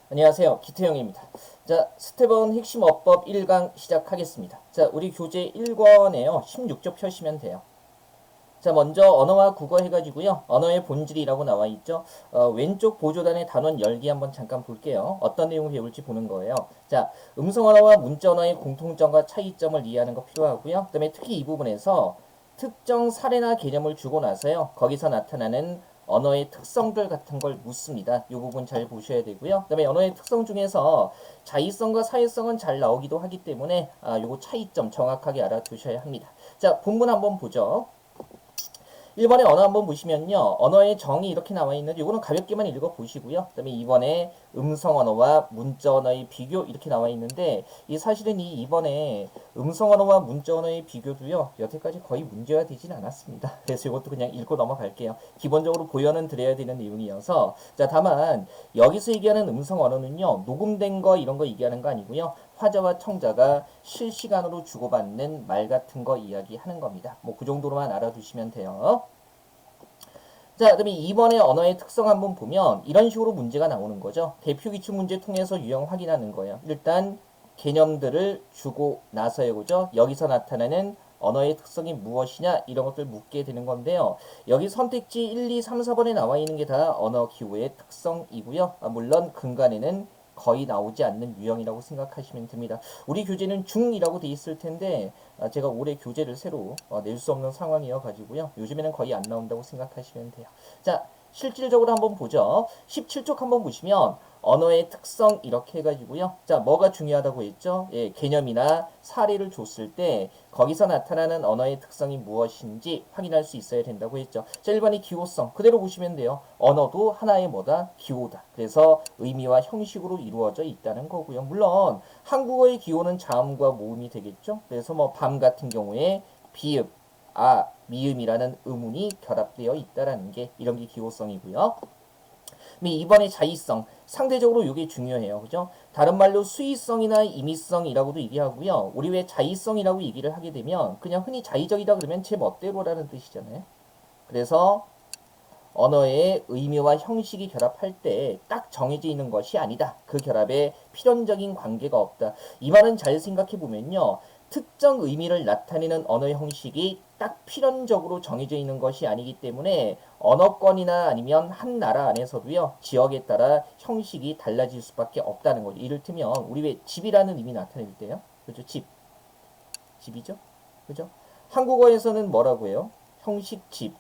안녕하세요. 기태형입니다. 자, 스텝원 핵심 어법 1강 시작하겠습니다. 자, 우리 교재 1권에요. 16쪽 펴시면 돼요. 자, 먼저 언어와 국어 해가지고요. 언어의 본질이라고 나와 있죠. 왼쪽 보조단의 단원 열기 한번 잠깐 볼게요. 어떤 내용을 배울지 보는 거예요. 자, 음성 언어와 문자 언어의 공통점과 차이점을 이해하는 거 필요하고요. 그 다음에 특히 이 부분에서 특정 사례나 개념을 주고 나서요. 거기서 나타나는 언어의 특성들 같은 걸 묻습니다. 이 부분 잘 보셔야 되고요. 그 다음에 언어의 특성 중에서 자의성과 사회성은 잘 나오기도 하기 때문에 요거 차이점 정확하게 알아두셔야 합니다. 자, 본문 한번 보죠. 1번에 언어 한번 보시면요. 언어의 정의 이렇게 나와 있는데 이거는 가볍게만 읽어보시고요. 그 다음에 2번에 음성 언어와 문자 언어의 비교 이렇게 나와 있는데 이 사실은 이 2번에 음성 언어와 문자 언어의 비교도요. 여태까지 거의 문제화 되진 않았습니다. 그래서 이것도 그냥 읽고 넘어갈게요. 기본적으로 보여는 드려야 되는 내용이어서 자 다만 여기서 얘기하는 음성 언어는요. 녹음된 거 이런 거 얘기하는 거 아니고요. 화자와 청자가 실시간으로 주고받는 말 같은 거 이야기하는 겁니다. 뭐 그 정도로만 알아두시면 돼요. 자, 그러면 이번에 언어의 특성 한번 보면 이런 식으로 문제가 나오는 거죠. 대표 기출 문제 통해서 유형 확인하는 거예요. 일단 개념들을 주고 나서요, 그죠? 여기서 나타나는 언어의 특성이 무엇이냐 이런 것들 묻게 되는 건데요. 여기 선택지 1, 2, 3, 4번에 나와 있는 게 다 언어 기호의 특성이고요. 물론 근간에는 거의 나오지 않는 유형이라고 생각하시면 됩니다. 우리 교재는 중이라고 돼 있을 텐데 제가 올해 교재를 새로 낼 수 없는 상황이어 가지고요. 요즘에는 거의 안 나온다고 생각하시면 돼요. 자, 실질적으로 한번 보죠. 17쪽 한번 보시면 언어의 특성 이렇게 해가지고요. 자, 뭐가 중요하다고 했죠? 예, 개념이나 사례를 줬을 때 거기서 나타나는 언어의 특성이 무엇인지 확인할 수 있어야 된다고 했죠. 자, 1번이 기호성. 그대로 보시면 돼요. 언어도 하나의 뭐다? 기호다. 그래서 의미와 형식으로 이루어져 있다는 거고요. 물론 한국어의 기호는 자음과 모음이 되겠죠. 그래서 뭐 밤 같은 경우에 비읍, 미음이라는 의문이 결합되어 있다라는 게 이런 게 기호성이고요. 이번에 자의성 상대적으로 이게 중요해요. 그죠? 다른 말로 수의성이나 임의성이라고도 얘기하고요. 우리 왜 자의성이라고 얘기를 하게 되면 그냥 흔히 자의적이다 그러면 제 멋대로라는 뜻이잖아요. 그래서 언어의 의미와 형식이 결합할 때 딱 정해져 있는 것이 아니다. 그 결합에 필연적인 관계가 없다. 이 말은 잘 생각해 보면요. 특정 의미를 나타내는 언어 형식이 딱 필연적으로 정해져 있는 것이 아니기 때문에 언어권이나 아니면 한 나라 안에서도요. 지역에 따라 형식이 달라질 수밖에 없다는 거죠. 이를테면 우리 왜 집이라는 의미 나타낼 때요. 그죠? 집이죠. 그죠? 한국어에서는 뭐라고 해요? 형식 집.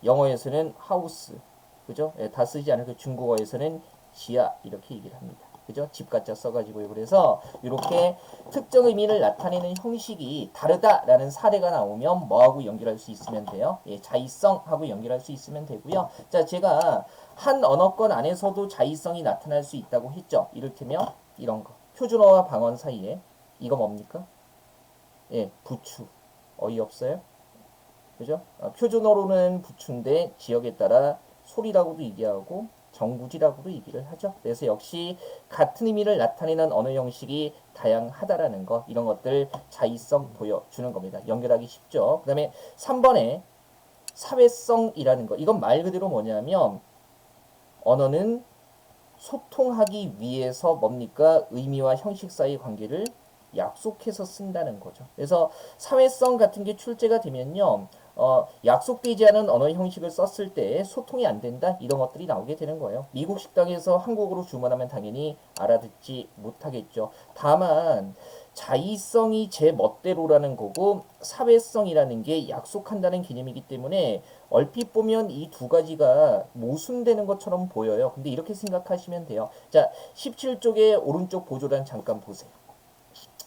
영어에서는 하우스, 그죠? 예, 다 쓰지 않을 그 중국어에서는 지하 이렇게 얘기를 합니다. 그죠? 집가짜 써가지고요. 그래서 이렇게 특정 의미를 나타내는 형식이 다르다라는 사례가 나오면 뭐하고 연결할 수 있으면 돼요? 예, 자의성하고 연결할 수 있으면 되고요. 자, 제가 한 언어권 안에서도 자의성이 나타날 수 있다고 했죠. 이를테면 이런 거. 표준어와 방언 사이에 이거 뭡니까? 예, 부추. 어이없어요? 그죠? 표준어로는 부추인데 지역에 따라 소리라고도 얘기하고 정구지라고도 얘기를 하죠. 그래서 역시 같은 의미를 나타내는 언어 형식이 다양하다라는 것 이런 것들 자의성 보여주는 겁니다. 연결하기 쉽죠. 그 다음에 3번에 사회성이라는 거 이건 말 그대로 뭐냐면 언어는 소통하기 위해서 뭡니까? 의미와 형식 사이의 관계를 약속해서 쓴다는 거죠. 그래서 사회성 같은 게 출제가 되면요. 약속되지 않은 언어 형식을 썼을 때 소통이 안 된다 이런 것들이 나오게 되는 거예요. 미국 식당에서 한국어로 주문하면 당연히 알아듣지 못하겠죠. 다만 자의성이 제 멋대로라는 거고 사회성이라는 게 약속한다는 개념이기 때문에 얼핏 보면 이 두 가지가 모순되는 것처럼 보여요. 근데 이렇게 생각하시면 돼요. 자, 17쪽의 오른쪽 보조란 잠깐 보세요.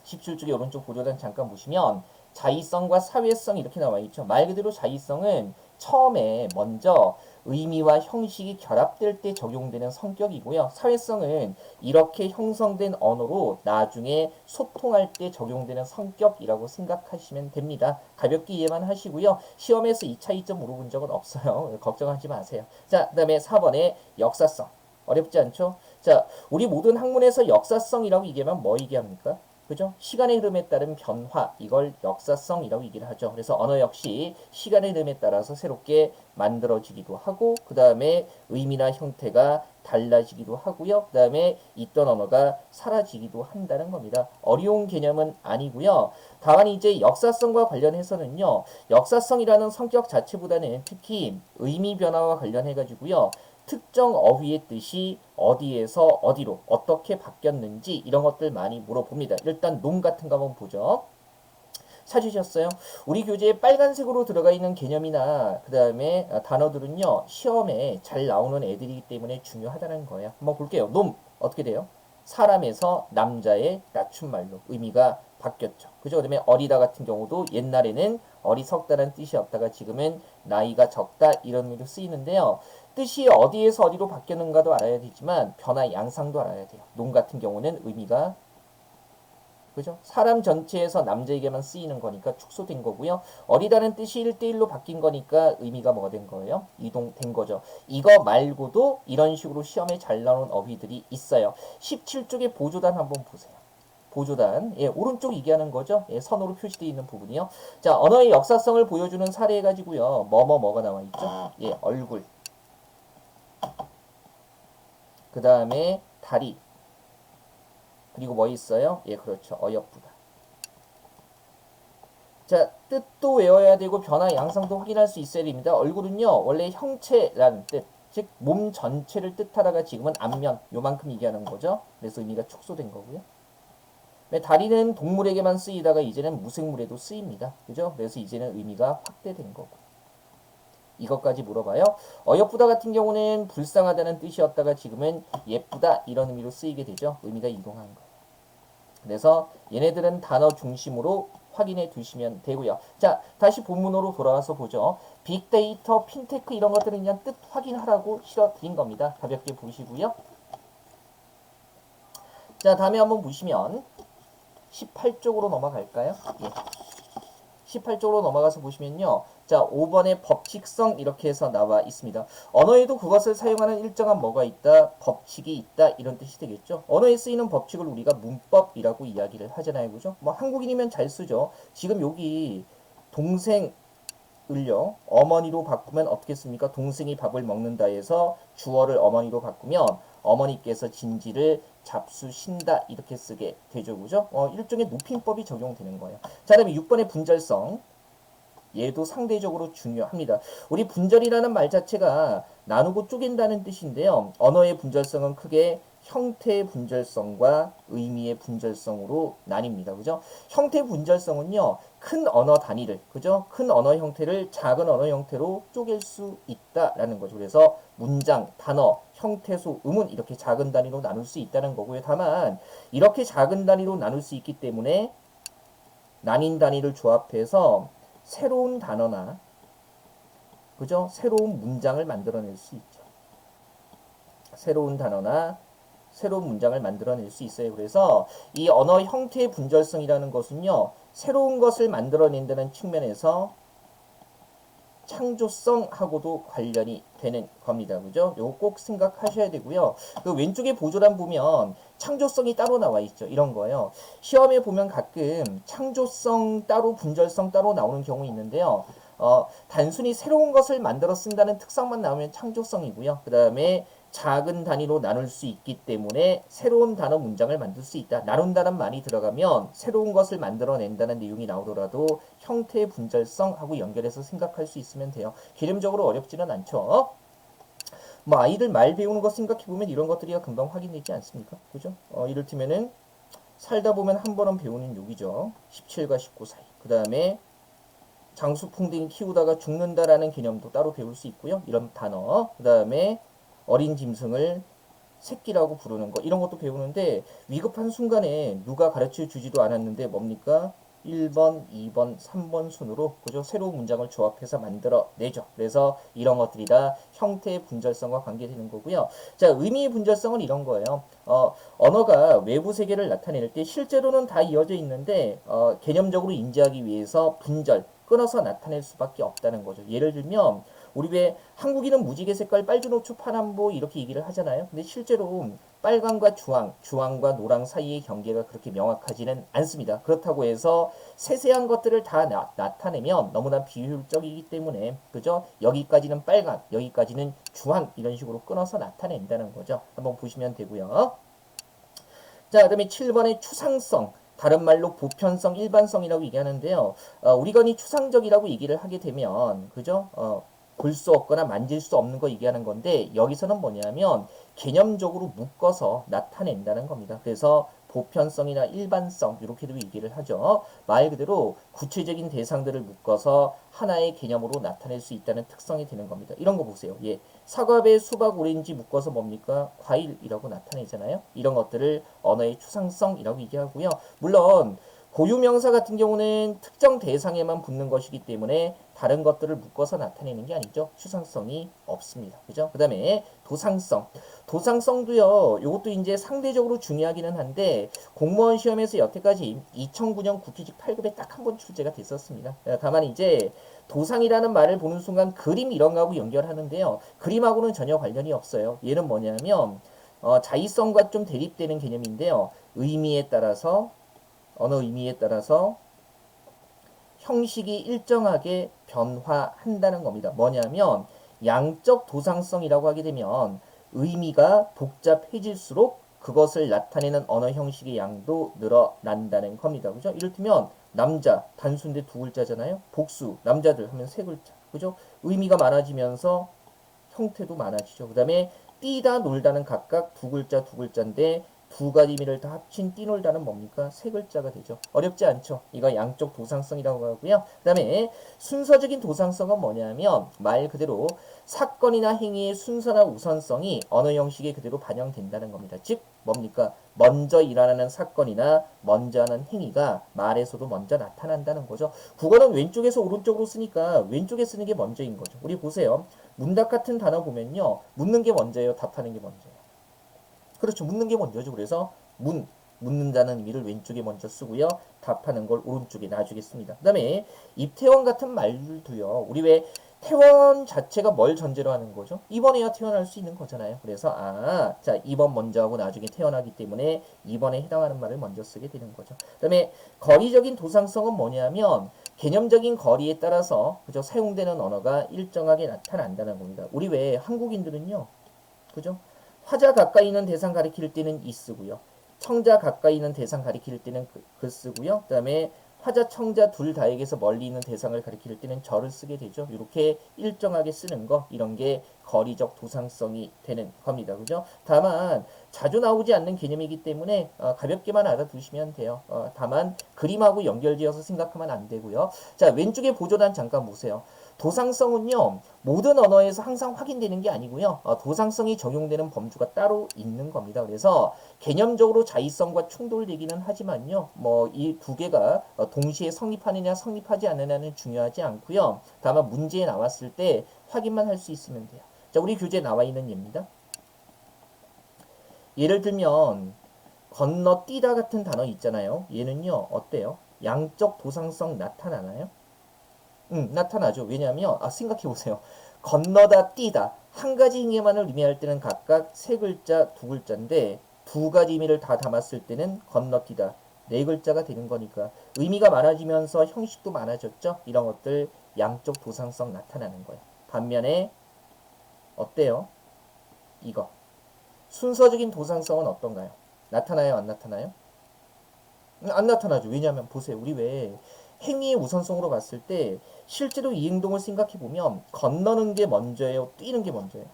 17쪽의 오른쪽 보조단 잠깐 보시면 자의성과 사회성 이렇게 나와 있죠. 말 그대로 자의성은 처음에 먼저 의미와 형식이 결합될 때 적용되는 성격이고요. 사회성은 이렇게 형성된 언어로 나중에 소통할 때 적용되는 성격이라고 생각하시면 됩니다. 가볍게 이해만 하시고요. 시험에서 이 차이점 물어본 적은 없어요. 걱정하지 마세요. 자, 그 다음에 4번에 역사성. 어렵지 않죠? 자, 우리 모든 학문에서 역사성이라고 얘기하면 뭐 얘기합니까? 그죠? 시간의 흐름에 따른 변화, 이걸 역사성이라고 얘기를 하죠. 그래서 언어 역시 시간의 흐름에 따라서 새롭게 만들어지기도 하고, 그 다음에 의미나 형태가 달라지기도 하고요. 그 다음에 있던 언어가 사라지기도 한다는 겁니다. 어려운 개념은 아니고요. 다만 이제 역사성과 관련해서는요. 역사성이라는 성격 자체보다는 특히 의미 변화와 관련해 가지고요. 특정 어휘의 뜻이 어디에서 어디로 어떻게 바뀌었는지 이런 것들 많이 물어봅니다. 일단 놈 같은 거 한번 보죠. 찾으셨어요? 우리 교재에 빨간색으로 들어가 있는 개념이나 그 다음에 단어들은요. 시험에 잘 나오는 애들이기 때문에 중요하다는 거예요. 한번 볼게요. 놈 어떻게 돼요? 사람에서 남자의 낮춤말로 의미가 바뀌었죠. 그죠? 그다음에 어리다 같은 경우도 옛날에는 어리석다는 뜻이었다가 지금은 나이가 적다 이런 의미로 쓰이는데요. 뜻이 어디에서 어디로 바뀌었는가도 알아야 되지만 변화 양상도 알아야 돼요. 놈 같은 경우는 의미가 그죠? 사람 전체에서 남자에게만 쓰이는 거니까 축소된 거고요. 어리다는 뜻이 1대1로 바뀐 거니까 의미가 뭐가 된 거예요? 이동된 거죠. 이거 말고도 이런 식으로 시험에 잘 나오는 어휘들이 있어요. 17쪽의 보조단 한번 보세요. 보조단, 예, 오른쪽 얘기하는 거죠. 예, 선으로 표시되어 있는 부분이요. 자, 언어의 역사성을 보여주는 사례 해가지고요. 뭐가 나와 있죠? 예, 얼굴. 그 다음에 다리. 그리고 뭐 있어요? 예, 그렇죠. 어여쁘다. 자, 뜻도 외워야 되고 변화 양상도 확인할 수 있어야 됩니다. 얼굴은요, 원래 형체라는 뜻, 즉 몸 전체를 뜻하다가 지금은 앞면, 요만큼 얘기하는 거죠. 그래서 의미가 축소된 거고요. 다리는 동물에게만 쓰이다가 이제는 무생물에도 쓰입니다. 그죠? 그래서 이제는 의미가 확대된 거고. 이것까지 물어봐요. 어여쁘다 같은 경우는 불쌍하다는 뜻이었다가 지금은 예쁘다 이런 의미로 쓰이게 되죠. 의미가 이동한 거예요. 그래서 얘네들은 단어 중심으로 확인해 두시면 되고요. 자, 다시 본문으로 돌아와서 보죠. 빅데이터, 핀테크 이런 것들은 그냥 뜻 확인하라고 실어드린 겁니다. 가볍게 보시고요. 자, 다음에 한번 보시면 18쪽으로 넘어갈까요? 예. 18쪽으로 넘어가서 보시면요. 자, 5번의 법칙성 이렇게 해서 나와 있습니다. 언어에도 그것을 사용하는 일정한 뭐가 있다? 법칙이 있다. 이런 뜻이 되겠죠. 언어에 쓰이는 법칙을 우리가 문법이라고 이야기를 하잖아요. 그죠? 뭐 한국인이면 잘 쓰죠. 지금 여기 동생을요. 어머니로 바꾸면 어떻게 씁니까? 동생이 밥을 먹는다 해서 주어를 어머니로 바꾸면 어머니께서 진지를 잡수신다 이렇게 쓰게 되죠. 그죠? 일종의 높임법이 적용되는 거예요. 자, 다음에 6번의 분절성. 얘도 상대적으로 중요합니다. 우리 분절이라는 말 자체가 나누고 쪼갠다는 뜻인데요. 언어의 분절성은 크게 형태의 분절성과 의미의 분절성으로 나뉩니다. 그죠? 형태 분절성은요. 큰 언어 단위를, 그죠? 큰 언어 형태를 작은 언어 형태로 쪼갤 수 있다라는 거죠. 그래서 문장, 단어, 형태소, 음운 이렇게 작은 단위로 나눌 수 있다는 거고요. 다만 이렇게 작은 단위로 나눌 수 있기 때문에 나뉜 단위를 조합해서 새로운 단어나 그죠? 새로운 문장을 만들어낼 수 있죠. 새로운 단어나 새로운 문장을 만들어낼 수 있어요. 그래서 이 언어 형태의 분절성이라는 것은요. 새로운 것을 만들어낸다는 측면에서 창조성하고도 관련이 되는 겁니다. 그죠? 요거 꼭 생각하셔야 되고요. 그 왼쪽에 보조란 보면 창조성이 따로 나와 있죠. 이런 거요. 시험에 보면 가끔 창조성 따로 분절성 따로 나오는 경우 있는데요. 단순히 새로운 것을 만들어 쓴다는 특성만 나오면 창조성이고요. 그 다음에 작은 단위로 나눌 수 있기 때문에 새로운 단어 문장을 만들 수 있다. 나눈다는 말이 들어가면 새로운 것을 만들어낸다는 내용이 나오더라도 형태의 분절성하고 연결해서 생각할 수 있으면 돼요. 개념적으로 어렵지는 않죠. 뭐 아이들 말 배우는 거 생각해보면 이런 것들이 금방 확인되지 않습니까? 그죠? 이를테면은 살다 보면 한 번은 배우는 욕이죠. 17과 19 사이. 그 다음에 장수풍뎅이 키우다가 죽는다라는 개념도 따로 배울 수 있고요. 이런 단어. 그 다음에 어린 짐승을 새끼라고 부르는 거 이런 것도 배우는데 위급한 순간에 누가 가르쳐 주지도 않았는데 뭡니까? 1번, 2번, 3번 순으로 그죠? 새로운 문장을 조합해서 만들어내죠. 그래서 이런 것들이 다 형태의 분절성과 관계되는 거고요. 자, 의미의 분절성은 이런 거예요. 언어가 외부 세계를 나타낼 때 실제로는 다 이어져 있는데 개념적으로 인지하기 위해서 분절, 끊어서 나타낼 수밖에 없다는 거죠. 예를 들면 우리 왜 한국인은 무지개 색깔 빨주노초 파남보 이렇게 얘기를 하잖아요. 근데 실제로 빨강과 주황, 주황과 노랑 사이의 경계가 그렇게 명확하지는 않습니다. 그렇다고 해서 세세한 것들을 다 나타내면 너무나 비효율적이기 때문에 그죠? 여기까지는 빨강, 여기까지는 주황 이런 식으로 끊어서 나타낸다는 거죠. 한번 보시면 되고요. 자, 그다음에 7번의 추상성. 다른 말로 보편성, 일반성이라고 얘기하는데요. 우리가 이 추상적이라고 얘기를 하게 되면, 그죠? 볼 수 없거나 만질 수 없는 거 얘기하는 건데, 여기서는 뭐냐면, 개념적으로 묶어서 나타낸다는 겁니다. 그래서 보편성이나 일반성, 이렇게도 얘기를 하죠. 말 그대로 구체적인 대상들을 묶어서 하나의 개념으로 나타낼 수 있다는 특성이 되는 겁니다. 이런 거 보세요. 예. 사과, 배, 수박, 오렌지 묶어서 뭡니까? 과일이라고 나타내잖아요. 이런 것들을 언어의 추상성이라고 얘기하고요. 물론 고유명사 같은 경우는 특정 대상에만 붙는 것이기 때문에 다른 것들을 묶어서 나타내는 게 아니죠. 추상성이 없습니다. 그죠? 그 다음에 도상성. 도상성도요, 이것도 이제 상대적으로 중요하기는 한데, 공무원 시험에서 여태까지 2009년 국회직 8급에 딱 한 번 출제가 됐었습니다. 다만 이제 도상이라는 말을 보는 순간 그림 이런 거하고 연결하는데요. 그림하고는 전혀 관련이 없어요. 얘는 뭐냐면, 자의성과 좀 대립되는 개념인데요. 의미에 따라서 언어 의미에 따라서 형식이 일정하게 변화한다는 겁니다. 뭐냐면 양적 도상성이라고 하게 되면 의미가 복잡해질수록 그것을 나타내는 언어 형식의 양도 늘어난다는 겁니다. 그죠? 이를테면 남자 단수인데 두 글자잖아요. 복수 남자들 하면 세 글자. 그죠? 의미가 많아지면서 형태도 많아지죠. 그 다음에 뛰다 놀다는 각각 두 글자 두 글자인데 두 가지 의미를 다 합친 뛰놀다는 뭡니까? 세 글자가 되죠. 어렵지 않죠? 이거 양적 도상성이라고 하고요. 그 다음에 순서적인 도상성은 뭐냐면 말 그대로 사건이나 행위의 순서나 우선성이 언어 형식에 그대로 반영된다는 겁니다. 즉 뭡니까? 먼저 일어나는 사건이나 먼저 하는 행위가 말에서도 먼저 나타난다는 거죠. 국어는 왼쪽에서 오른쪽으로 쓰니까 왼쪽에 쓰는 게 먼저인 거죠. 우리 보세요. 문답 같은 단어 보면요. 묻는 게 먼저예요. 답하는 게 먼저예요. 그렇죠. 묻는 게 먼저죠. 그래서 묻는다는 의미를 왼쪽에 먼저 쓰고요. 답하는 걸 오른쪽에 나중에 씁니다. 그 다음에 입태원 같은 말들도요. 우리 왜 태원 자체가 뭘 전제로 하는 거죠? 이번에야 태어날 수 있는 거잖아요. 그래서 자 이번 먼저 하고 나중에 태어나기 때문에 이번에 해당하는 말을 먼저 쓰게 되는 거죠. 그 다음에 거리적인 도상성은 뭐냐면 개념적인 거리에 따라서 그죠 사용되는 언어가 일정하게 나타난다는 겁니다. 우리 왜 한국인들은요. 그죠? 화자 가까이 있는 대상 가리킬 때는 이 쓰고요. 청자 가까이 있는 대상 가리킬 때는 그 쓰고요. 그 다음에 화자, 청자 둘 다에게서 멀리 있는 대상을 가리킬 때는 저를 쓰게 되죠. 이렇게 일정하게 쓰는 거 이런 게 거리적 도상성이 되는 겁니다. 그죠? 다만 자주 나오지 않는 개념이기 때문에 가볍게만 알아두시면 돼요. 다만 그림하고 연결지어서 생각하면 안 되고요. 자, 왼쪽에 보조단 잠깐 보세요. 도상성은요, 모든 언어에서 항상 확인되는 게 아니고요. 도상성이 적용되는 범주가 따로 있는 겁니다. 그래서 개념적으로 자의성과 충돌되기는 하지만요. 뭐 이 두 개가 동시에 성립하느냐 성립하지 않느냐는 중요하지 않고요. 다만 문제에 나왔을 때 확인만 할 수 있으면 돼요. 자, 우리 교재에 나와 있는 예입니다. 예를 들면 건너뛰다 같은 단어 있잖아요. 얘는요. 어때요? 양적 도상성 나타나나요? 나타나죠. 왜냐하면 생각해 보세요. 건너다 뛰다 한 가지 행위만을 의미할 때는 각각 세 글자 두 글자인데 두 가지 의미를 다 담았을 때는 건너뛰다 네 글자가 되는 거니까 의미가 많아지면서 형식도 많아졌죠. 이런 것들 양적 도상성 나타나는 거예요. 반면에 어때요? 이거 순서적인 도상성은 어떤가요? 나타나요? 안 나타나요? 안 나타나죠. 왜냐하면 보세요. 우리 왜 행위의 우선성으로 봤을 때 실제로 이 행동을 생각해 보면 건너는 게 먼저예요? 뛰는 게 먼저예요?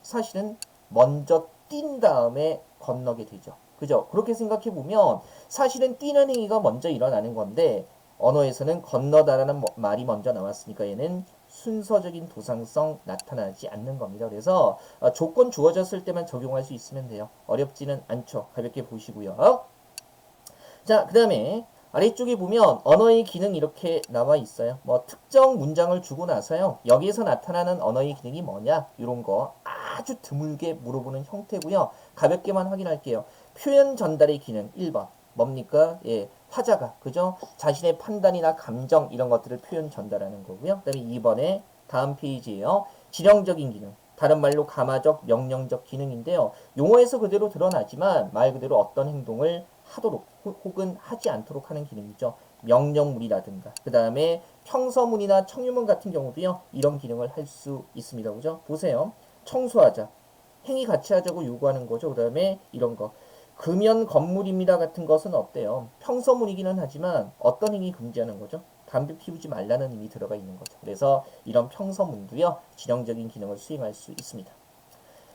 사실은 먼저 뛴 다음에 건너게 되죠. 그죠? 그렇게 생각해 보면 사실은 뛰는 행위가 먼저 일어나는 건데 언어에서는 건너다라는 말이 먼저 나왔으니까 얘는 순서적인 도상성 나타나지 않는 겁니다. 그래서 조건 주어졌을 때만 적용할 수 있으면 돼요. 어렵지는 않죠. 가볍게 보시고요. 자, 그 다음에 아래쪽에 보면 언어의 기능 이렇게 나와 있어요. 뭐 특정 문장을 주고 나서요. 여기에서 나타나는 언어의 기능이 뭐냐? 이런 거 아주 드물게 물어보는 형태고요. 가볍게만 확인할게요. 표현 전달의 기능 1번. 뭡니까? 예, 화자가 그죠? 자신의 판단이나 감정 이런 것들을 표현 전달하는 거고요. 그다음에 2번에 다음 페이지에요. 지령적인 기능. 다른 말로 가마적, 명령적 기능인데요. 용어에서 그대로 드러나지만 말 그대로 어떤 행동을 하도록 혹은 하지 않도록 하는 기능이죠. 명령문이라든가 그 다음에 평서문이나 청유문 같은 경우도요. 이런 기능을 할 수 있습니다. 그죠? 보세요. 청소하자. 행위 같이 하자고 요구하는 거죠. 그 다음에 이런 거. 금연 건물입니다 같은 것은 어때요? 평서문이기는 하지만 어떤 행위 금지하는 거죠? 담배 피우지 말라는 의미 들어가 있는 거죠. 그래서 이런 평서문도요. 지령적인 기능을 수행할 수 있습니다.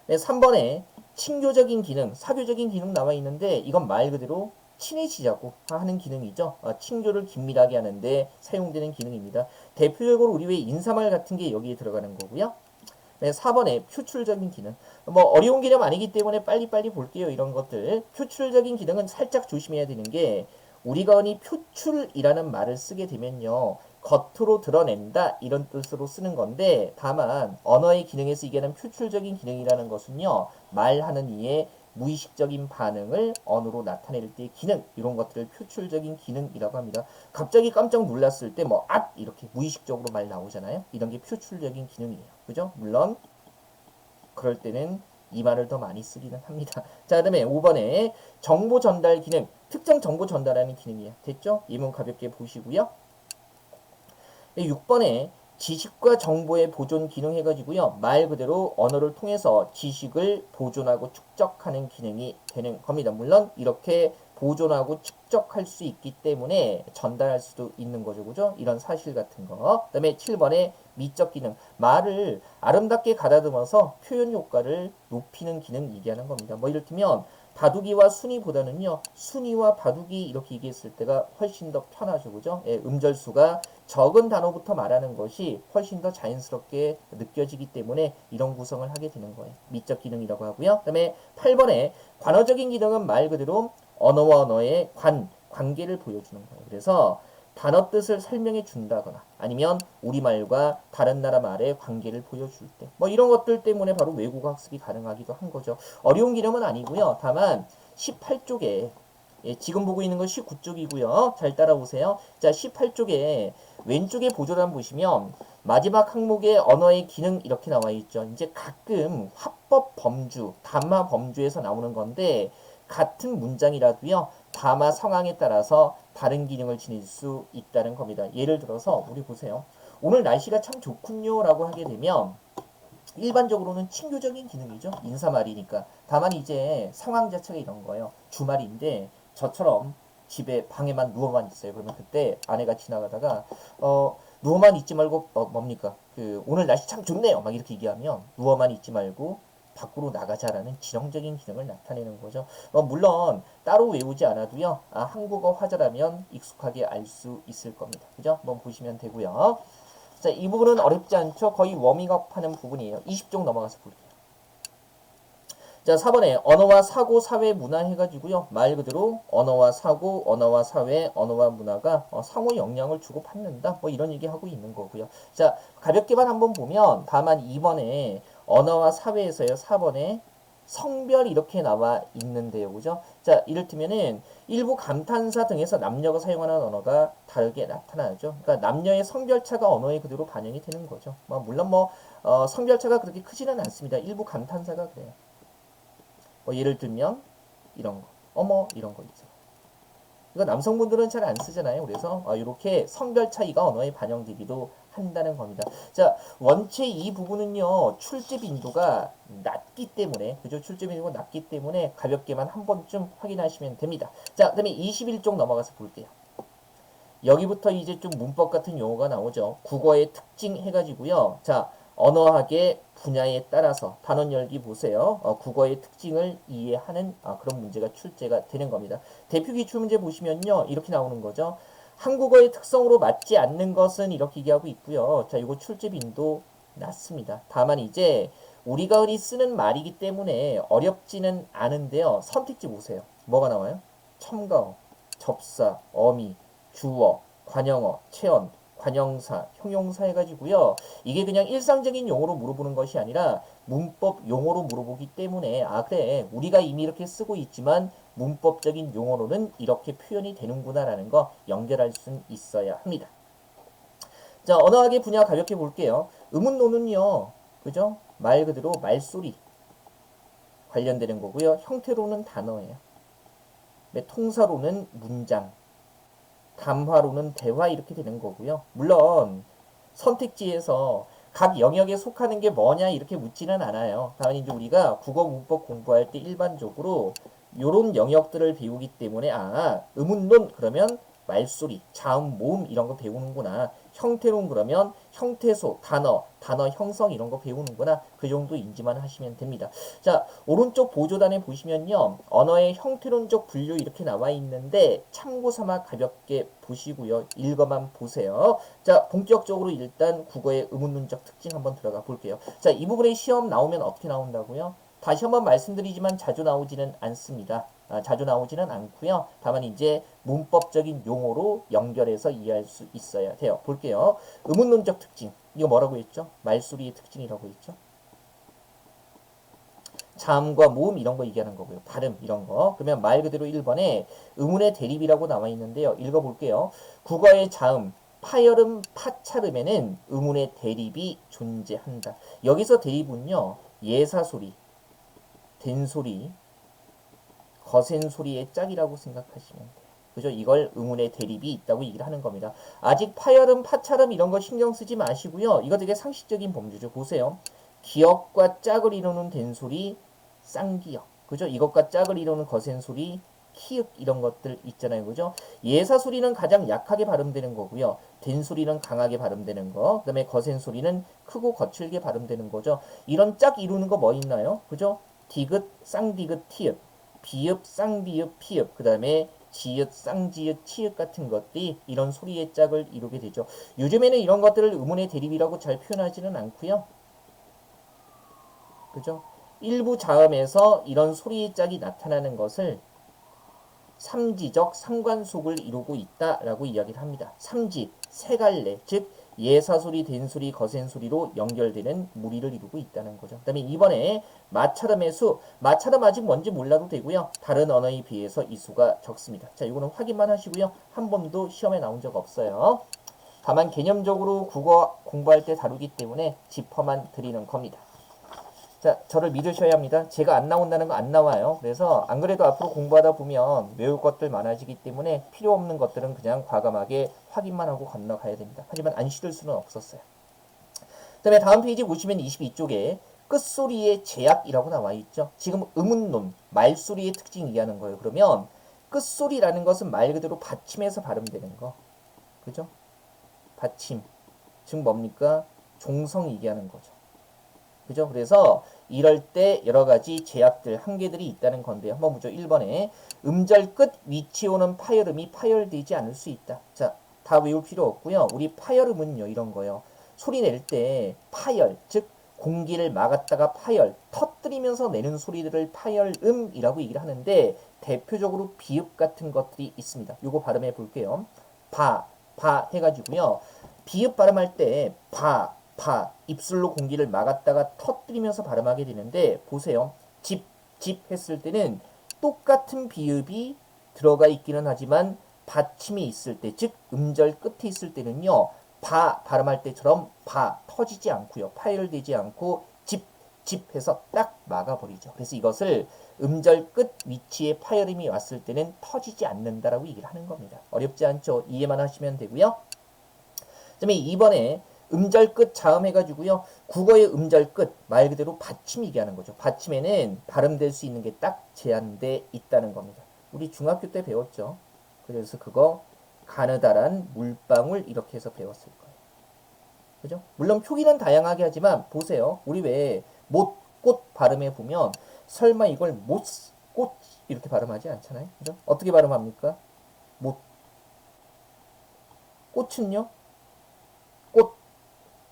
네, 3번에 친교적인 기능, 사교적인 기능 나와 있는데 이건 말 그대로 친해지자고 하는 기능이죠. 친교를 긴밀하게 하는데 사용되는 기능입니다. 대표적으로 우리 왜 인사말 같은 게 여기에 들어가는 거고요. 네, 4번에 표출적인 기능. 뭐 어려운 개념 아니기 때문에 빨리빨리 볼게요. 이런 것들. 표출적인 기능은 살짝 조심해야 되는 게 우리가 흔히 표출이라는 말을 쓰게 되면요. 겉으로 드러낸다 이런 뜻으로 쓰는 건데 다만 언어의 기능에서 얘기하는 표출적인 기능이라는 것은요. 말하는 이의 무의식적인 반응을 언어로 나타낼 때의 기능 이런 것들을 표출적인 기능이라고 합니다. 갑자기 깜짝 놀랐을 때 뭐 앗 이렇게 무의식적으로 말 나오잖아요. 이런 게 표출적인 기능이에요. 그죠? 물론 그럴 때는 이 말을 더 많이 쓰기는 합니다. 자, 그다음에 5번에 정보 전달 기능, 특정 정보 전달하는 기능이에요. 됐죠? 이문 가볍게 보시고요. 6번에 지식과 정보의 보존 기능 해가지고요. 말 그대로 언어를 통해서 지식을 보존하고 축적하는 기능이 되는 겁니다. 물론 이렇게 보존하고 축적할 수 있기 때문에 전달할 수도 있는 거죠. 그죠? 이런 사실 같은 거. 그 다음에 7번에 미적 기능. 말을 아름답게 가다듬어서 표현 효과를 높이는 기능 얘기하는 겁니다. 뭐 이를테면 바둑이와 순이보다는요. 순이와 바둑이 이렇게 얘기했을 때가 훨씬 더 편하죠. 그죠? 예, 음절수가 적은 단어부터 말하는 것이 훨씬 더 자연스럽게 느껴지기 때문에 이런 구성을 하게 되는 거예요. 미적 기능이라고 하고요. 그 다음에 8번에 관어적인 기능은 말 그대로 언어와 언어의 관계를 보여주는 거예요. 그래서 단어 뜻을 설명해 준다거나 아니면 우리말과 다른 나라 말의 관계를 보여줄 때 뭐 이런 것들 때문에 바로 외국어 학습이 가능하기도 한 거죠. 어려운 개념은 아니고요. 다만 18쪽에 예, 지금 보고 있는 건 19쪽이고요. 잘 따라오세요. 자, 18쪽에 왼쪽에 보조란 보시면 마지막 항목에 언어의 기능 이렇게 나와 있죠. 이제 가끔 화법 범주, 담마 범주에서 나오는 건데 같은 문장이라도요. 담화 상황에 따라서 다른 기능을 지닐 수 있다는 겁니다. 예를 들어서 우리 보세요. 오늘 날씨가 참 좋군요 라고 하게 되면 일반적으로는 친교적인 기능이죠. 인사말이니까. 다만 이제 상황 자체가 이런 거예요. 주말인데 저처럼 집에 방에만 누워만 있어요. 그러면 그때 아내가 지나가다가 누워만 있지 말고 뭡니까? 오늘 날씨 참 좋네요. 막 이렇게 얘기하면 누워만 있지 말고 밖으로 나가자라는 지령적인 기능을 나타내는 거죠. 물론 따로 외우지 않아도요. 한국어 화자라면 익숙하게 알 수 있을 겁니다. 그죠? 한번 보시면 되고요. 자, 이 부분은 어렵지 않죠? 거의 워밍업 하는 부분이에요. 20쪽 넘어가서 볼게요. 자, 4번에 언어와 사고, 사회, 문화 해가지고요. 말 그대로 언어와 사고, 언어와 사회, 언어와 문화가 상호 영향을 주고받는다. 뭐 이런 얘기 하고 있는 거고요. 자, 가볍게만 한번 보면 다만 2번에 언어와 사회에서요. 4번에 성별 이렇게 나와 있는데요. 그죠? 자, 이를테면은 일부 감탄사 등에서 남녀가 사용하는 언어가 다르게 나타나죠. 그러니까 남녀의 성별차가 언어에 그대로 반영이 되는 거죠. 물론 성별차가 그렇게 크지는 않습니다. 일부 감탄사가 그래요. 예를 들면 이런 거, 어머 이런 거 있죠. 이거 남성분들은 잘 안 쓰잖아요. 그래서 이렇게 성별 차이가 언어에 반영되기도 한다는 겁니다. 자, 원체 이 부분은요 출제 빈도가 낮기 때문에 그죠? 출제 빈도가 낮기 때문에 가볍게만 한 번쯤 확인하시면 됩니다. 자, 그다음에 21쪽 넘어가서 볼게요. 여기부터 이제 좀 문법 같은 용어가 나오죠. 국어의 특징 해가지고요. 자, 언어학의 분야에 따라서 단원 열기 보세요. 국어의 특징을 이해하는 그런 문제가 출제가 되는 겁니다. 대표 기출 문제 보시면요. 이렇게 나오는 거죠. 한국어의 특성으로 맞지 않는 것은 이렇게 얘기하고 있고요. 자, 이거 출제 빈도 낮습니다. 다만 이제 우리가 흔히 쓰는 말이기 때문에 어렵지는 않은데요. 선택지 보세요. 뭐가 나와요? 첨가어, 접사, 어미, 주어, 관형어, 체언, 관형사, 형용사 해가지고요. 이게 그냥 일상적인 용어로 물어보는 것이 아니라 문법 용어로 물어보기 때문에 그래 우리가 이미 이렇게 쓰고 있지만 문법적인 용어로는 이렇게 표현이 되는구나라는 거 연결할 수 있어야 합니다. 자, 언어학의 분야 가볍게 볼게요. 의문론은요, 그죠? 말 그대로 말소리 관련되는 거고요. 형태로는 단어예요. 통사로는 문장, 담화로는 대화 이렇게 되는 거고요. 물론 선택지에서 각 영역에 속하는 게 뭐냐 이렇게 묻지는 않아요. 다만 이제 우리가 국어 문법 공부할 때 일반적으로 요런 영역들을 배우기 때문에 의문론 그러면 말소리, 자음, 모음 이런 거 배우는구나. 형태론 그러면 형태소, 단어 형성 이런 거 배우는구나. 그 정도 인지만 하시면 됩니다. 자, 오른쪽 보조단에 보시면요. 언어의 형태론적 분류 이렇게 나와 있는데 참고 삼아 가볍게 보시고요. 읽어만 보세요. 자, 본격적으로 일단 국어의 의문문적 특징 한번 들어가 볼게요. 자, 이 부분에 시험 나오면 어떻게 나온다고요? 다시 한번 말씀드리지만 자주 나오지는 않습니다. 자주 나오지는 않고요. 다만 이제 문법적인 용어로 연결해서 이해할 수 있어야 돼요. 볼게요. 의문론적 특징. 이거 뭐라고 했죠? 말소리의 특징이라고 했죠? 자음과 모음 이런 거 얘기하는 거고요. 발음 이런 거. 그러면 말 그대로 1번에 의문의 대립이라고 나와 있는데요. 읽어볼게요. 국어의 자음, 파열음, 파차름에는 의문의 대립이 존재한다. 여기서 대립은요. 예사소리, 된소리, 거센소리의 짝이라고 생각하시면 돼요. 그죠? 이걸 의문의 대립이 있다고 얘기를 하는 겁니다. 아직 파열음, 파차름 이런 거 신경 쓰지 마시고요. 이거 되게 상식적인 범주죠. 보세요. 기역과 짝을 이루는 된소리, 쌍기역. 그죠? 이것과 짝을 이루는 거센소리, 키읔 이런 것들 있잖아요. 그죠? 예사소리는 가장 약하게 발음되는 거고요. 된소리는 강하게 발음되는 거. 그 다음에 거센소리는 크고 거칠게 발음되는 거죠. 이런 짝 이루는 거 뭐 있나요? 그죠? 디귿, 쌍디귿, 티읕. 비읍, 쌍비읍, 피읍, 그 다음에 지읒, 쌍지읒, 치읒 같은 것들이 이런 소리의 짝을 이루게 되죠. 요즘에는 이런 것들을 의문의 대립이라고 잘 표현하지는 않고요. 그죠? 일부 자음에서 이런 소리의 짝이 나타나는 것을 삼지적 상관속을 이루고 있다라고 이야기를 합니다. 삼지, 세 갈래, 즉 예사소리, 된소리, 거센소리로 연결되는 무리를 이루고 있다는 거죠. 그 다음에 이번에 마찰음의 수, 마찰음 아직 뭔지 몰라도 되고요. 다른 언어에 비해서 이 수가 적습니다. 자, 이거는 확인만 하시고요. 한 번도 시험에 나온 적 없어요. 다만 개념적으로 국어 공부할 때 다루기 때문에 짚어만 드리는 겁니다. 자, 저를 믿으셔야 합니다. 제가 안 나온다는 거 안 나와요. 그래서 안 그래도 앞으로 공부하다 보면 외울 것들 많아지기 때문에 필요 없는 것들은 그냥 과감하게 확인만 하고 건너가야 됩니다. 하지만 안 싫을 수는 없었어요. 그 다음에 다음 페이지 보시면 22쪽에 끝소리의 제약이라고 나와 있죠. 지금 의문론, 말소리의 특징 얘기하는 거예요. 그러면 끝소리라는 것은 말 그대로 받침에서 발음되는 거. 그죠? 받침. 즉 뭡니까? 종성 얘기하는 거죠. 그죠? 그래서 이럴 때 여러 가지 제약들, 한계들이 있다는 건데요. 한번 보죠. 1번에 음절 끝 위치에 오는 파열음이 파열되지 않을 수 있다. 자, 다 외울 필요 없고요. 우리 파열음은요, 이런 거요. 소리 낼 때 파열, 즉 공기를 막았다가 파열, 터뜨리면서 내는 소리들을 파열음이라고 얘기를 하는데 대표적으로 비읍 같은 것들이 있습니다. 요거 발음해 볼게요. 바 해가지고요. 비읍 발음할 때 입술로 공기를 막았다가 터뜨리면서 발음하게 되는데 보세요. 집 했을 때는 똑같은 비읍이 들어가 있기는 하지만 받침이 있을 때, 즉 음절 끝에 있을 때는요. 발음할 때처럼 터지지 않고요. 파열되지 않고 집 해서 딱 막아버리죠. 그래서 이것을 음절 끝 위치에 파열음이 왔을 때는 터지지 않는다라고 얘기를 하는 겁니다. 어렵지 않죠? 이해만 하시면 되고요. 그 다음에 2번에 음절 끝 자음 해가지고요. 국어의 음절 끝 말 그대로 받침 얘기하는 거죠. 받침에는 발음될 수 있는 게 딱 제한돼 있다는 겁니다. 우리 중학교 때 배웠죠. 그래서 그거 가느다란 물방울 이렇게 해서 배웠을 거예요. 그죠? 물론 표기는 다양하게 하지만 보세요. 우리 왜 못, 꽃 발음해 보면 설마 이걸 못, 꽃 이렇게 발음하지 않잖아요. 그죠? 어떻게 발음합니까? 못. 꽃은요? 꽃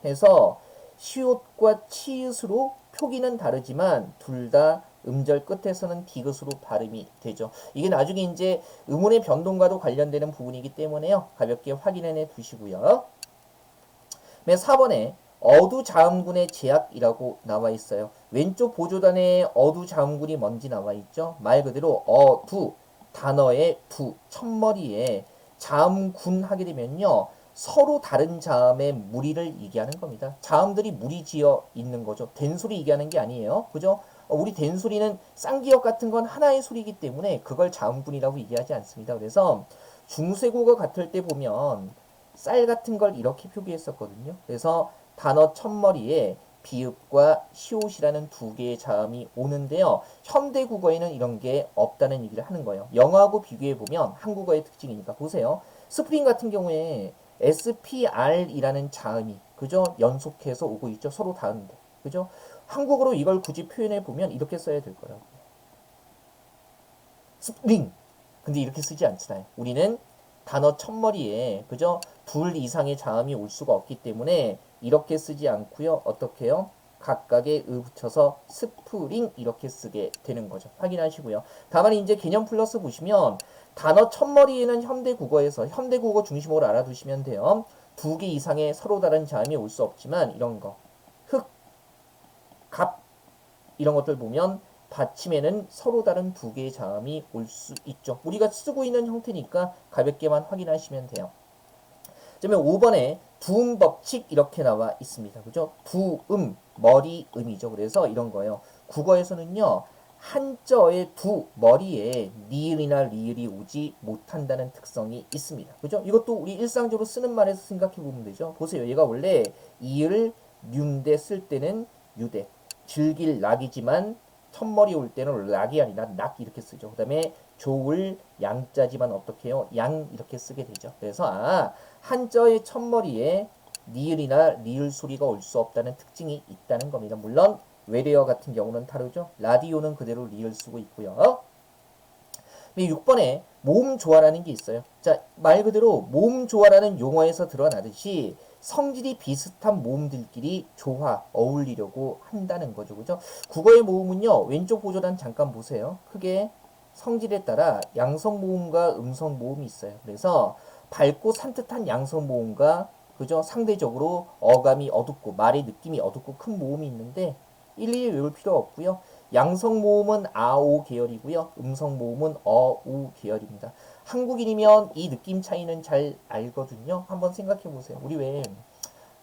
해서 시옷과 치읓으로 표기는 다르지만 둘 다 음절 끝에서는 디귿으로 발음이 되죠. 이게 나중에 이제 음운의 변동과도 관련되는 부분이기 때문에요. 가볍게 확인해 두시고요. 4번에 어두자음군의 제약이라고 나와 있어요. 왼쪽 보조단에 어두자음군이 뭔지 나와 있죠. 말 그대로 단어의 두, 첫머리에 자음군 하게 되면요. 서로 다른 자음의 무리를 얘기하는 겁니다. 자음들이 무리지어 있는 거죠. 된소리 얘기하는 게 아니에요. 그죠? 우리 된소리는 쌍기역 같은 건 하나의 소리이기 때문에 그걸 자음분이라고 얘기하지 않습니다. 그래서 중세국어 같을 때 보면 쌀 같은 걸 이렇게 표기했었거든요. 그래서 단어 첫머리에 비읍과 시옷이라는 두 개의 자음이 오는데요. 현대 국어에는 이런 게 없다는 얘기를 하는 거예요. 영어하고 비교해 보면 한국어의 특징이니까 보세요. 스프링 같은 경우에 SPR이라는 자음이 그죠? 연속해서 오고 있죠. 서로 다른데. 그죠? 한국어로 이걸 굳이 표현해 보면 이렇게 써야 될 거라고. 스프링. 근데 이렇게 쓰지 않잖아요. 우리는 단어 첫머리에 그죠? 둘 이상의 자음이 올 수가 없기 때문에 이렇게 쓰지 않고요. 어떻게 해요? 각각의 의 붙여서 스프링 이렇게 쓰게 되는 거죠. 확인하시고요. 다만 이제 개념 플러스 보시면 단어 첫머리에는 현대국어에서 현대국어 중심으로 알아두시면 돼요. 두 개 이상의 서로 다른 자음이 올 수 없지만 이런 거 흑, 갑 이런 것들 보면 받침에는 서로 다른 두 개의 자음이 올 수 있죠. 우리가 쓰고 있는 형태니까 가볍게만 확인하시면 돼요. 그러면 5번에 두음 법칙 이렇게 나와 있습니다. 그죠? 두음, 머리음이죠. 그래서 이런 거예요. 국어에서는요. 한자어의 두, 머리에 니을이나 리을이 오지 못한다는 특성이 있습니다. 그죠? 이것도 우리 일상적으로 쓰는 말에서 생각해 보면 되죠. 보세요. 얘가 원래 이을, 륜대 쓸 때는 유대, 즐길 낙이지만 첫머리 올 때는 락이 아니라 낙 이렇게 쓰죠. 그 다음에 좋을 양자지만 어떻게 해요? 양 이렇게 쓰게 되죠. 그래서 한자의 첫머리에 니을이나 리을 소리가 올 수 없다는 특징이 있다는 겁니다. 물론 외래어 같은 경우는 다르죠. 라디오는 그대로 리을 쓰고 있고요. 6번에 모음 조화라는 게 있어요. 자, 말 그대로 모음 조화라는 용어에서 드러나듯이 성질이 비슷한 모음들끼리 조화, 어울리려고 한다는 거죠. 그죠? 국어의 모음은요, 왼쪽 보조단 잠깐 보세요. 크게 성질에 따라 양성 모음과 음성 모음이 있어요. 그래서 밝고 산뜻한 양성 모음과 그죠? 상대적으로 어감이 어둡고 말의 느낌이 어둡고 큰 모음이 있는데 일일이 외울 필요 없고요. 양성 모음은 아오 계열이고요. 음성 모음은 어우 계열입니다. 한국인이면 이 느낌 차이는 잘 알거든요. 한번 생각해 보세요. 우리 왜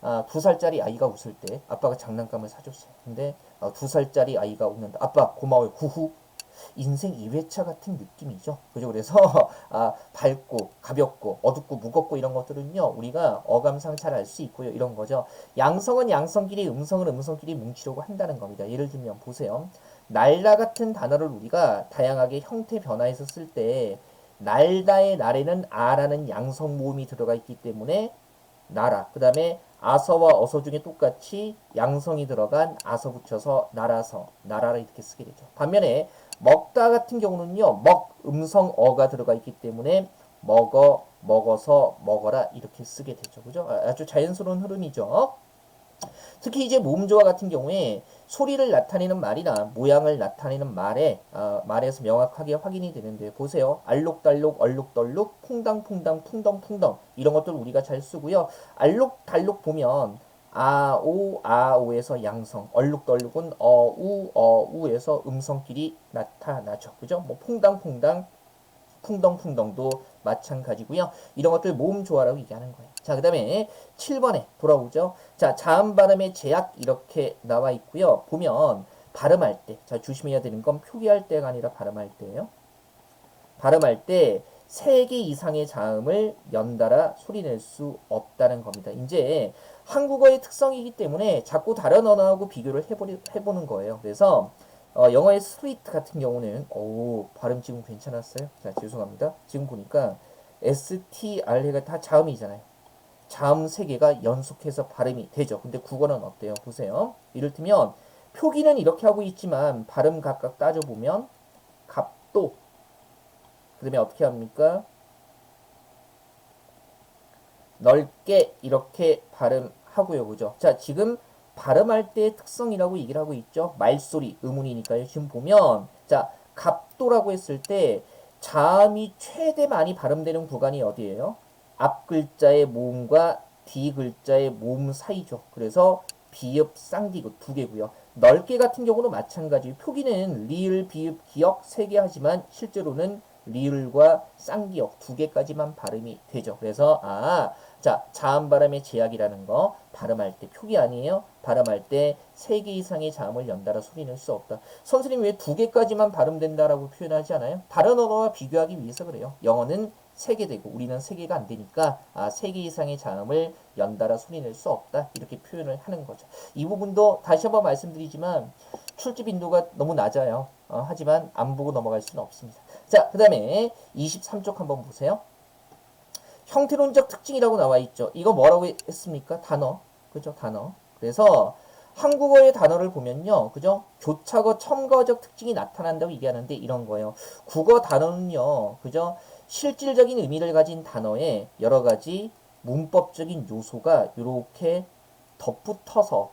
2살짜리 아이가 웃을 때 아빠가 장난감을 사줬어요. 근데 2살짜리 아이가 웃는다. 아빠 고마워요. 구후. 인생 2회차 같은 느낌이죠. 그죠? 그래서 밝고 가볍고 어둡고 무겁고 이런 것들은요. 우리가 어감상 잘 알 수 있고요. 이런 거죠. 양성은 양성끼리 음성은 음성끼리 뭉치려고 한다는 겁니다. 예를 들면 보세요. 날다 같은 단어를 우리가 다양하게 형태 변화해서 쓸 때 날다의 날에는 아라는 양성 모음이 들어가 있기 때문에 나라. 그 다음에 아서와 어서 중에 똑같이 양성이 들어간 아서 붙여서 나라서, 나라를 이렇게 쓰게 되죠. 반면에 먹다 같은 경우는요. 먹, 음성 어가 들어가 있기 때문에 먹어, 먹어서, 먹어라 이렇게 쓰게 되죠. 그죠? 아주 자연스러운 흐름이죠. 특히 이제 모음조화 같은 경우에 소리를 나타내는 말이나 모양을 나타내는 말에서 명확하게 확인이 되는데 보세요. 알록달록, 얼룩덜룩, 퐁당퐁당, 풍덩풍덩 이런 것들 우리가 잘 쓰고요. 알록달록 보면 아오에서 양성, 얼룩덜룩은 어우에서 음성끼리 나타나죠. 그죠? 뭐 퐁당퐁당, 풍덩풍덩도 마찬가지고요. 이런 것들 모음 조화라고 얘기하는 거예요. 자, 그 다음에 7번에 돌아오죠. 자, 자음 발음의 제약 이렇게 나와 있고요. 보면 발음할 때, 자, 조심해야 되는 건 표기할 때가 아니라 발음할 때예요. 발음할 때 3개 이상의 자음을 연달아 소리낼 수 없다는 겁니다. 이제 한국어의 특성이기 때문에 자꾸 다른 언어하고 비교를 해보는 거예요. 그래서 영어의 스위트 같은 경우는 발음 지금 괜찮았어요? 자, 죄송합니다. 지금 보니까 STR가 다 자음이잖아요. 자음 3개가 연속해서 발음이 되죠. 근데 국어는 어때요? 보세요. 이를테면 표기는 이렇게 하고 있지만 발음 각각 따져보면 갑도 그 다음에 어떻게 합니까? 넓게 이렇게 발음하고요. 그죠? 자, 지금 발음할 때의 특성이라고 얘기를 하고 있죠. 말소리, 의문이니까요. 지금 보면 자, 갑도라고 했을 때 자음이 최대 많이 발음되는 구간이 어디예요? 앞 글자의 모음과 뒤 글자의 모음 사이죠. 그래서 비읍, 쌍디귿 두 개고요. 넓게 같은 경우는 마찬가지. 표기는 리을, 비읍, 기역 3개 하지만 실제로는 리을과 쌍기역 2개까지만 발음이 되죠. 그래서 자, 자음발음의 제약이라는 거 발음할 때 표기 아니에요? 발음할 때 3개 이상의 자음을 연달아 소리낼 수 없다. 선생님 왜 2개까지만 발음된다라고 표현하지 않아요? 다른 언어와 비교하기 위해서 그래요. 영어는 3개 되고 우리는 3개가 안 되니까 3개 이상의 자음을 연달아 소리낼 수 없다. 이렇게 표현을 하는 거죠. 이 부분도 다시 한번 말씀드리지만 출제 빈도가 너무 낮아요. 하지만 안 보고 넘어갈 수는 없습니다. 자, 그 다음에 23쪽 한번 보세요. 형태론적 특징이라고 나와 있죠. 이거 뭐라고 했습니까? 단어. 그죠? 단어. 그래서 한국어의 단어를 보면요. 그죠? 교차어, 첨가어적 특징이 나타난다고 얘기하는데 이런 거예요. 국어 단어는요. 그죠? 실질적인 의미를 가진 단어에 여러 가지 문법적인 요소가 이렇게 덧붙어서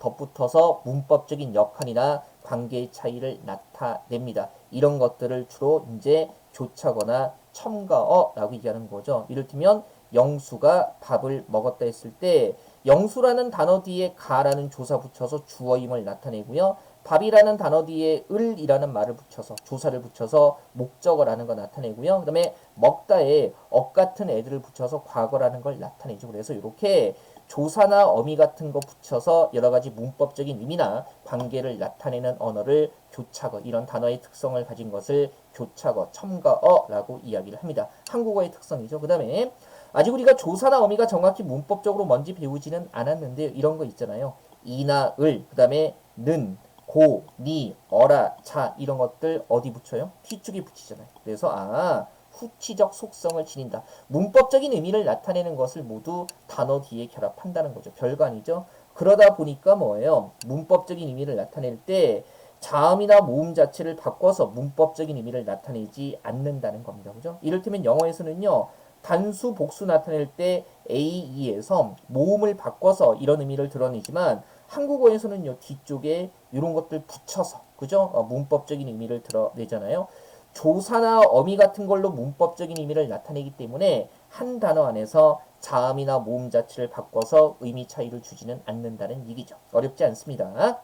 문법적인 역할이나 관계의 차이를 나타냅니다. 이런 것들을 주로 이제 교차거나 첨가어라고 얘기하는 거죠. 이를테면 영수가 밥을 먹었다 했을 때 영수라는 단어 뒤에 가라는 조사 붙여서 주어임을 나타내고요. 밥이라는 단어 뒤에 을이라는 말을 붙여서 조사를 붙여서 목적어라는 거 나타내고요. 그 다음에 먹다에 억 같은 애들을 붙여서 과거라는 걸 나타내죠. 그래서 이렇게 조사나 어미 같은 거 붙여서 여러 가지 문법적인 의미나 관계를 나타내는 언어를 교차어, 이런 단어의 특성을 가진 것을 교차어, 첨가어라고 이야기를 합니다. 한국어의 특성이죠. 그 다음에 아직 우리가 조사나 어미가 정확히 문법적으로 뭔지 배우지는 않았는데 이런 거 있잖아요. 이나 을, 그 다음에 는, 고, 니, 어라, 자 이런 것들 어디 붙여요? 뒤쪽에 붙이잖아요. 그래서 후치적 속성을 지닌다. 문법적인 의미를 나타내는 것을 모두 단어 뒤에 결합한다는 거죠. 별거 아니죠. 그러다 보니까 뭐예요? 문법적인 의미를 나타낼 때 자음이나 모음 자체를 바꿔서 문법적인 의미를 나타내지 않는다는 겁니다. 그죠? 이를테면 영어에서는요. 단수, 복수 나타낼 때 A, E에서 모음을 바꿔서 이런 의미를 드러내지만 한국어에서는요. 뒤쪽에 이런 것들 붙여서 그죠? 문법적인 의미를 드러내잖아요. 조사나 어미 같은 걸로 문법적인 의미를 나타내기 때문에 한 단어 안에서 자음이나 모음 자체를 바꿔서 의미 차이를 주지는 않는다는 얘기죠. 어렵지 않습니다.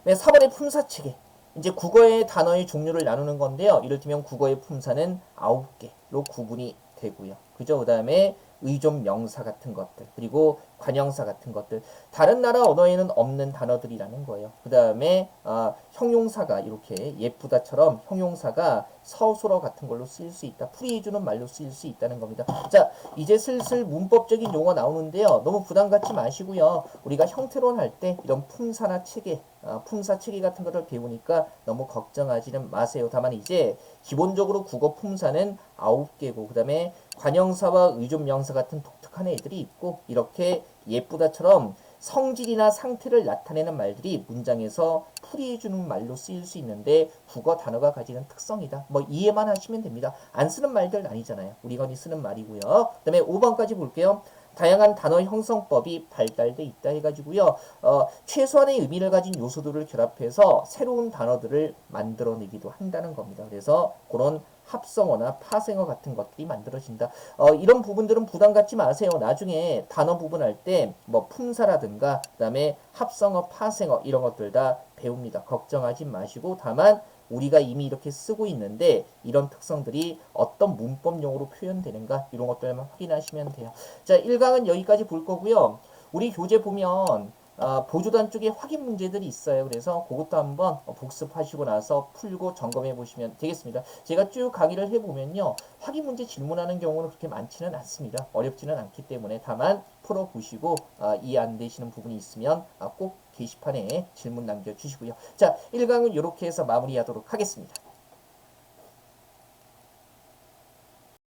네, 4번의 품사체계. 이제 국어의 단어의 종류를 나누는 건데요. 이를테면 국어의 품사는 9개로 구분이 되고요. 그죠? 그 다음에 의존 명사 같은 것들, 그리고 관형사 같은 것들, 다른 나라 언어에는 없는 단어들이라는 거예요. 그 다음에 형용사가 이렇게 예쁘다처럼 형용사가 서술어 같은 걸로 쓰일 수 있다. 풀이해주는 말로 쓰일 수 있다는 겁니다. 자, 이제 슬슬 문법적인 용어 나오는데요. 너무 부담 갖지 마시고요. 우리가 형태론 할 때 이런 품사나 체계, 품사 체계 같은 것을 배우니까 너무 걱정하지는 마세요. 다만 이제 기본적으로 국어 품사는 9개고 그 다음에 관형사와 의존명사 같은 독특한 애들이 있고 이렇게 예쁘다처럼 성질이나 상태를 나타내는 말들이 문장에서 풀이해주는 말로 쓰일 수 있는데 국어 단어가 가지는 특성이다. 뭐 이해만 하시면 됩니다. 안 쓰는 말들 아니잖아요. 우리가 쓰는 말이고요. 그 다음에 5번까지 볼게요. 다양한 단어 형성법이 발달돼 있다 해가지고요. 최소한의 의미를 가진 요소들을 결합해서 새로운 단어들을 만들어내기도 한다는 겁니다. 그래서 그런 합성어나 파생어 같은 것들이 만들어진다. 이런 부분들은 부담 갖지 마세요. 나중에 단어 부분할 때 뭐 품사라든가 그다음에 합성어, 파생어 이런 것들 다 배웁니다. 걱정하지 마시고 다만 우리가 이미 이렇게 쓰고 있는데 이런 특성들이 어떤 문법용어로 표현되는가 이런 것들만 확인하시면 돼요. 자, 1강은 여기까지 볼 거고요. 우리 교재 보면 보조단 쪽에 확인 문제들이 있어요. 그래서 그것도 한번 복습하시고 나서 풀고 점검해 보시면 되겠습니다. 제가 쭉 강의를 해보면요. 확인 문제 질문하는 경우는 그렇게 많지는 않습니다. 어렵지는 않기 때문에 다만 풀어보시고 이해 안 되시는 부분이 있으면 꼭 게시판에 질문 남겨주시고요. 자, 1강은 이렇게 해서 마무리하도록 하겠습니다.